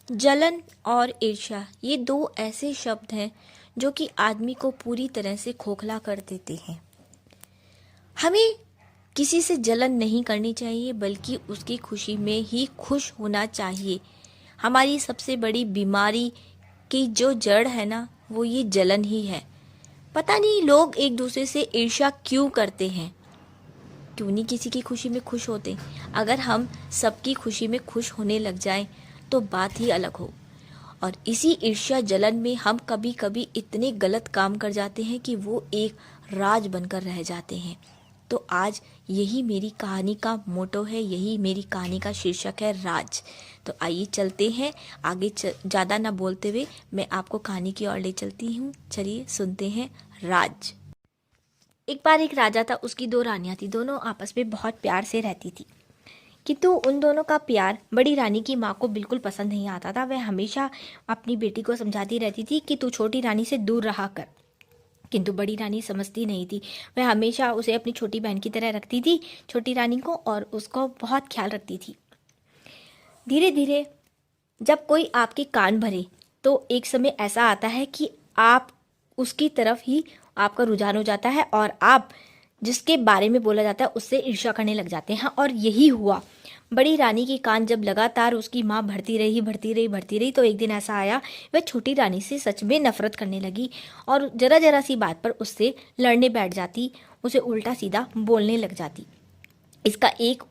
जलन और ईर्ष्या ये दो ऐसे शब्द हैं जो कि आदमी को पूरी तरह से खोखला कर देते हैं। हमें किसी से जलन नहीं करनी चाहिए, बल्कि उसकी खुशी में ही खुश होना चाहिए। हमारी सबसे बड़ी बीमारी की जो जड़ है ना, वो ये जलन ही है। पता नहीं लोग एक दूसरे से ईर्ष्या क्यों करते हैं। क्यों नहीं किसी की खुशी में खुश होते। अगर हम सबकी खुशी में खुश होने लग जाएं तो बात ही अलग हो। और इसी ईर्ष्या जलन में हम कभी कभी इतने गलत काम कर जाते हैं कि वो एक राज बनकर रह जाते हैं। तो आज यही मेरी कहानी का मोटो है, यही मेरी कहानी का शीर्षक है, राज। तो आइए चलते हैं आगे। ज़्यादा ना बोलते हुए मैं आपको कहानी की ओर ले चलती हूँ। चलिए सुनते हैं राज। एक बार एक राजा था, उसकी दो रानियां थी। दोनों आपस में बहुत प्यार से रहती थी, किंतु उन दोनों का प्यार बड़ी रानी की माँ को बिल्कुल पसंद नहीं आता था। वह हमेशा अपनी बेटी को समझाती रहती थी कि तू छोटी रानी से दूर रहा कर, किंतु बड़ी रानी समझती नहीं थी। वह हमेशा उसे अपनी छोटी बहन की तरह रखती थी, छोटी रानी को, और उसको बहुत ख्याल रखती थी। धीरे धीरे जब कोई आपके कान भरे तो एक समय ऐसा आता है कि आप उसकी तरफ ही आपका रुझान हो जाता है और आप जिसके बारे में बोला जाता है उससे ईर्ष्या करने लग जाते हैं। और यही हुआ। बड़ी रानी की कान जब लगातार उसकी माँ भरती रही तो एक दिन ऐसा आया, वह छोटी रानी से सच में नफरत करने लगी और जरा जरा सी बात पर उससे लड़ने बैठ जाती, उसे उल्टा सीधा बोलने लग जाती। इसका एक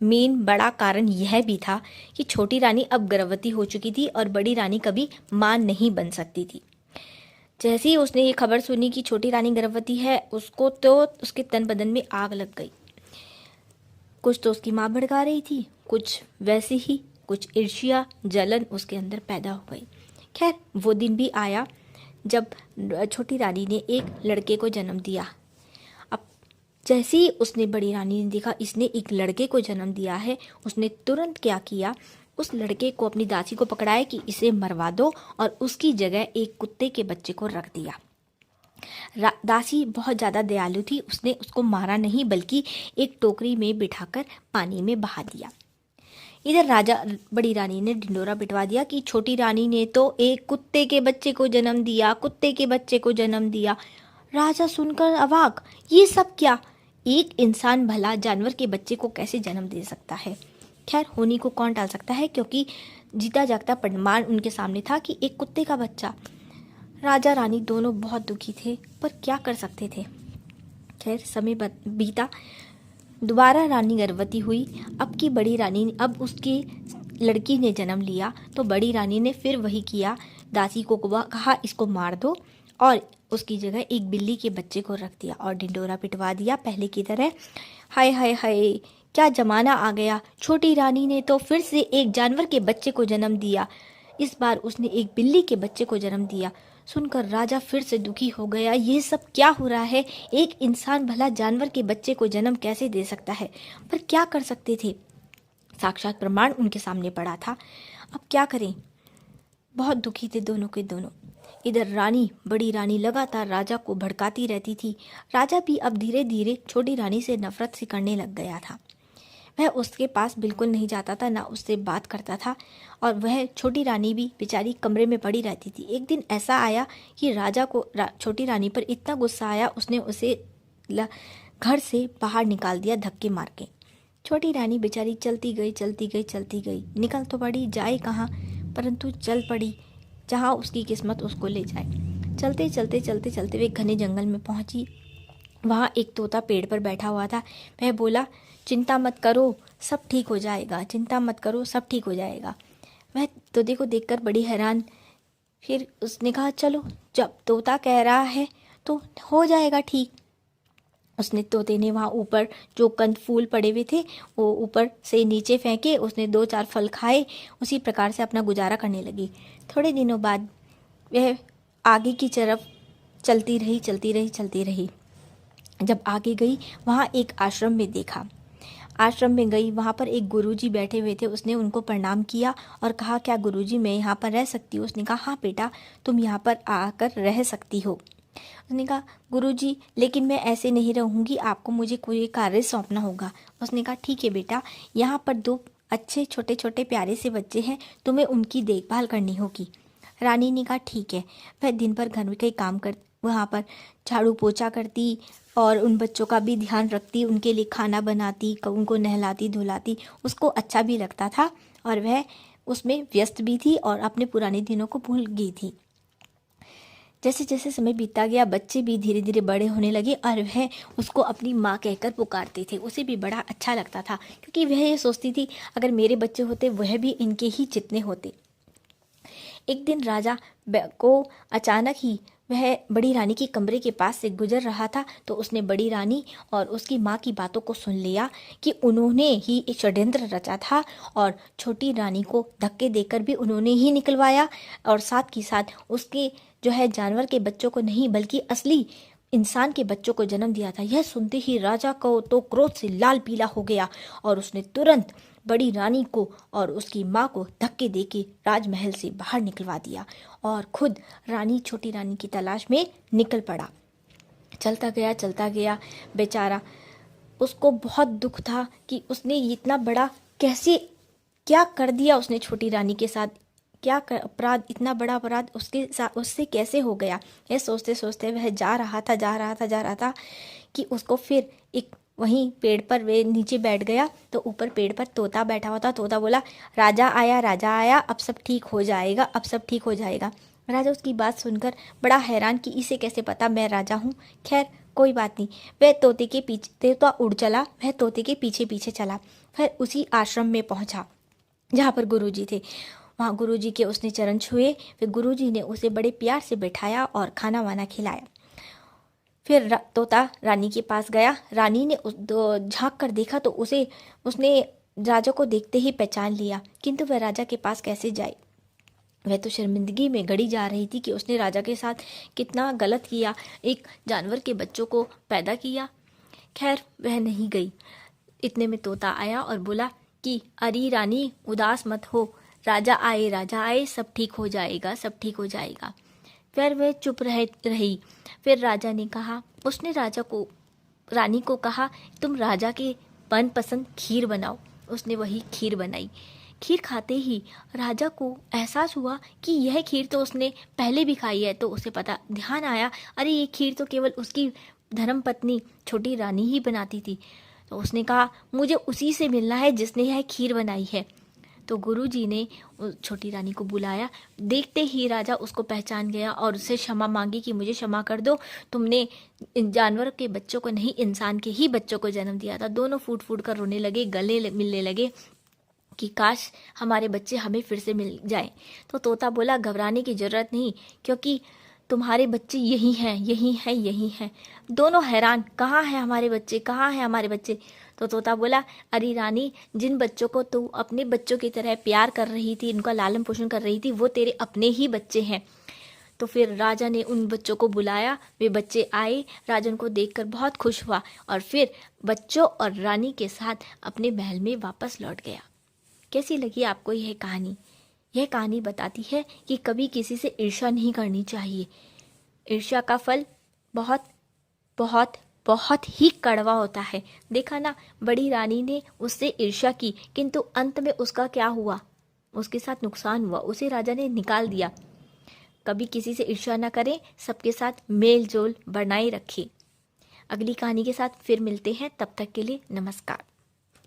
मेन बड़ा कारण यह भी था कि छोटी रानी अब गर्भवती हो चुकी थी और बड़ी रानी कभी मां नहीं बन सकती थी। जैसे ही उसने ये खबर सुनी कि छोटी रानी गर्भवती है, उसको तो उसके तन बदन में आग लग गई। कुछ तो उसकी माँ भड़का रही थी, कुछ वैसे ही कुछ ईर्ष्या जलन उसके अंदर पैदा हो गई। खैर वो दिन भी आया जब छोटी रानी ने एक लड़के को जन्म दिया। अब जैसे ही उसने बड़ी रानी ने देखा इसने एक लड़के को जन्म दिया है, उसने तुरंत क्या किया, उस लड़के को अपनी दासी को पकड़ाया कि इसे मरवा दो और उसकी जगह एक कुत्ते के बच्चे को रख दिया। दासी बहुत ज़्यादा दयालु थी, उसने उसको मारा नहीं बल्कि एक टोकरी में बिठाकर पानी में बहा दिया। इधर राजा बड़ी रानी ने ढिंडोरा पिटवा दिया कि छोटी रानी ने तो एक कुत्ते के बच्चे को जन्म दिया, कुत्ते के बच्चे को जन्म दिया। राजा सुनकर अवाक, ये सब क्या? एक इंसान भला जानवर के बच्चे को कैसे जन्म दे सकता है? खैर होनी को कौन टाल सकता है, क्योंकि जीता जागता प्रमाण उनके सामने था कि एक कुत्ते का बच्चा। राजा रानी दोनों बहुत दुखी थे, पर क्या कर सकते थे। खैर समय बीता, दोबारा रानी गर्भवती हुई। अब की बड़ी रानी, अब उसकी लड़की ने जन्म लिया तो बड़ी रानी ने फिर वही किया, दासी को कहा इसको मार दो और उसकी जगह एक बिल्ली के बच्चे को रख दिया और ढिंडोरा पिटवा दिया पहले की तरह। हाय हाय हाय, क्या जमाना आ गया। छोटी रानी ने तो फिर से एक जानवर के बच्चे को जन्म दिया, इस बार उसने एक बिल्ली के बच्चे को जन्म दिया। सुनकर राजा फिर से दुखी हो गया, ये सब क्या हो रहा है? एक इंसान भला जानवर के बच्चे को जन्म कैसे दे सकता है? पर क्या कर सकते थे, साक्षात प्रमाण उनके सामने पड़ा था। अब क्या करें, बहुत दुखी थे दोनों के दोनों। इधर रानी, बड़ी रानी लगातार राजा को भड़काती रहती थी। राजा भी अब धीरे धीरे छोटी रानी से नफरत सी करने लग गया था। वह उसके पास बिल्कुल नहीं जाता था, ना उससे बात करता था, और वह छोटी रानी भी बेचारी कमरे में पड़ी रहती थी। एक दिन ऐसा आया कि राजा को छोटी रानी पर इतना गुस्सा आया, उसने उसे घर से बाहर निकाल दिया धक्के मार के। छोटी रानी बेचारी चलती गई, निकल तो पड़ी, जाए कहाँ, परंतु चल पड़ी जहाँ उसकी किस्मत उसको ले जाए। चलते वे घने जंगल में पहुंची। वहाँ एक तोता पेड़ पर बैठा हुआ था। वह बोला, चिंता मत करो, सब ठीक हो जाएगा, चिंता मत करो, सब ठीक हो जाएगा। वह तोते को देखकर बड़ी हैरान, फिर उसने कहा चलो, जब तोता कह रहा है तो हो जाएगा ठीक। उसने तोते ने वहाँ ऊपर जो कंद फूल पड़े हुए थे वो ऊपर से नीचे फेंके, उसने 2-4 फल खाए, उसी प्रकार से अपना गुजारा करने लगी। थोड़े दिनों बाद वह आगे की तरफ चलती रही। जब आगे गई वहाँ एक आश्रम में देखा। आश्रम में गई, वहाँ पर एक गुरुजी बैठे हुए थे। उसने उनको प्रणाम किया और कहा, क्या गुरुजी मैं यहाँ पर रह सकती हूँ? उसने कहा, हाँ बेटा, तुम यहाँ पर आकर रह सकती हो। उसने कहा, गुरुजी लेकिन मैं ऐसे नहीं रहूँगी, आपको मुझे कोई कार्य सौंपना होगा। उसने कहा, ठीक है बेटा, यहाँ पर 2 अच्छे छोटे छोटे प्यारे से बच्चे हैं, तुम्हें उनकी देखभाल करनी होगी। रानी ने कहा ठीक है। वह दिन भर घर के काम कर वहाँ पर झाड़ू पोछा करती और उन बच्चों का भी ध्यान रखती, उनके लिए खाना बनाती, उनको नहलाती धुलाती। उसको अच्छा भी लगता था और वह उसमें व्यस्त भी थी और अपने पुराने दिनों को भूल गई थी। जैसे जैसे समय बीतता गया, बच्चे भी धीरे धीरे बड़े होने लगे और वह उसको अपनी माँ कहकर पुकारते थे। उसे भी बड़ा अच्छा लगता था, क्योंकि वह ये सोचती थी अगर मेरे बच्चे होते वह भी इनके ही जितने होते। एक दिन राजा को अचानक ही वह बड़ी रानी के कमरे के पास से गुजर रहा था, तो उसने बड़ी रानी और उसकी माँ की बातों को सुन लिया कि उन्होंने ही एक षड्यंत्र रचा था और छोटी रानी को धक्के देकर भी उन्होंने ही निकलवाया और साथ ही साथ उसके जो है जानवर के बच्चों को नहीं बल्कि असली इंसान के बच्चों को जन्म दिया था। यह सुनते ही राजा को तो क्रोध से लाल पीला हो गया और उसने तुरंत बड़ी रानी को और उसकी माँ को धक्के देके राजमहल से बाहर निकलवा दिया और खुद रानी छोटी रानी की तलाश में निकल पड़ा। चलता गया बेचारा, उसको बहुत दुख था कि उसने इतना बड़ा क्या कर दिया उसने छोटी रानी के साथ, क्या अपराध, इतना बड़ा अपराध उससे कैसे हो गया। यह सोचते सोचते वह जा रहा था कि उसको फिर एक वहीं पेड़ पर वे नीचे बैठ गया तो ऊपर पेड़ पर तोता बैठा हुआ था। तोता बोला, राजा आया, अब सब ठीक हो जाएगा। राजा उसकी बात सुनकर बड़ा हैरान कि इसे कैसे पता मैं राजा हूँ। खैर कोई बात नहीं। वह तोता उड़ चला, वह तोते के पीछे पीछे चला। फिर उसी आश्रम में पहुंचा जहाँ पर गुरुजी थे। वहाँ गुरुजी के उसने चरण छुए। फिर गुरुजी ने उसे बड़े प्यार से बैठाया और खाना वाना खिलाया। फिर तोता रानी के पास गया। रानी ने झांक कर देखा तो उसने राजा को देखते ही पहचान लिया, किंतु वह राजा के पास कैसे जाए। वह तो शर्मिंदगी में गड़ी जा रही थी कि उसने राजा के साथ कितना गलत किया, एक जानवर के बच्चों को पैदा किया। खैर वह नहीं गई। इतने में तोता आया और बोला कि अरे रानी उदास मत हो, राजा आए, सब ठीक हो जाएगा। फिर वह चुप रही। फिर राजा ने कहा, उसने रानी को कहा, तुम राजा के मनपसंद खीर बनाओ। उसने वही खीर बनाई। खीर खाते ही राजा को एहसास हुआ कि यह खीर तो उसने पहले भी खाई है। तो उसे ध्यान आया, अरे ये खीर तो केवल उसकी धर्मपत्नी छोटी रानी ही बनाती थी। तो उसने कहा, मुझे उसी से मिलना है जिसने यह खीर बनाई है। तो गुरुजी ने छोटी रानी को बुलाया। देखते ही राजा उसको पहचान गया और उससे क्षमा मांगी कि मुझे क्षमा कर दो, तुमने जानवर के बच्चों को नहीं इंसान के ही बच्चों को जन्म दिया था। दोनों फूट फूट कर रोने लगे, गले मिलने लगे कि काश हमारे बच्चे हमें फिर से मिल जाएं। तो तोता बोला, घबराने की जरूरत नहीं, क्योंकि तुम्हारे बच्चे यही हैं। दोनों हैरान, कहाँ हैं हमारे बच्चे। तो तोता बोला, अरे रानी, जिन बच्चों को तू अपने बच्चों की तरह प्यार कर रही थी, उनका लालन पोषण कर रही थी, वो तेरे अपने ही बच्चे हैं। तो फिर राजा ने उन बच्चों को बुलाया। वे बच्चे आए। राजा उनको देखकर बहुत खुश हुआ और फिर बच्चों और रानी के साथ अपने महल में वापस लौट गया। कैसी लगी आपको यह कहानी? यह कहानी बताती है कि कभी किसी से ईर्ष्या नहीं करनी चाहिए। ईर्ष्या का फल बहुत बहुत बहुत ही कड़वा होता है। देखा ना, बड़ी रानी ने उससे ईर्ष्या की, किंतु अंत में उसका क्या हुआ, उसके साथ नुकसान हुआ, उसे राजा ने निकाल दिया। कभी किसी से ईर्ष्या ना करें, सबके साथ मेल जोल बनाए रखें। अगली कहानी के साथ फिर मिलते हैं, तब तक के लिए नमस्कार।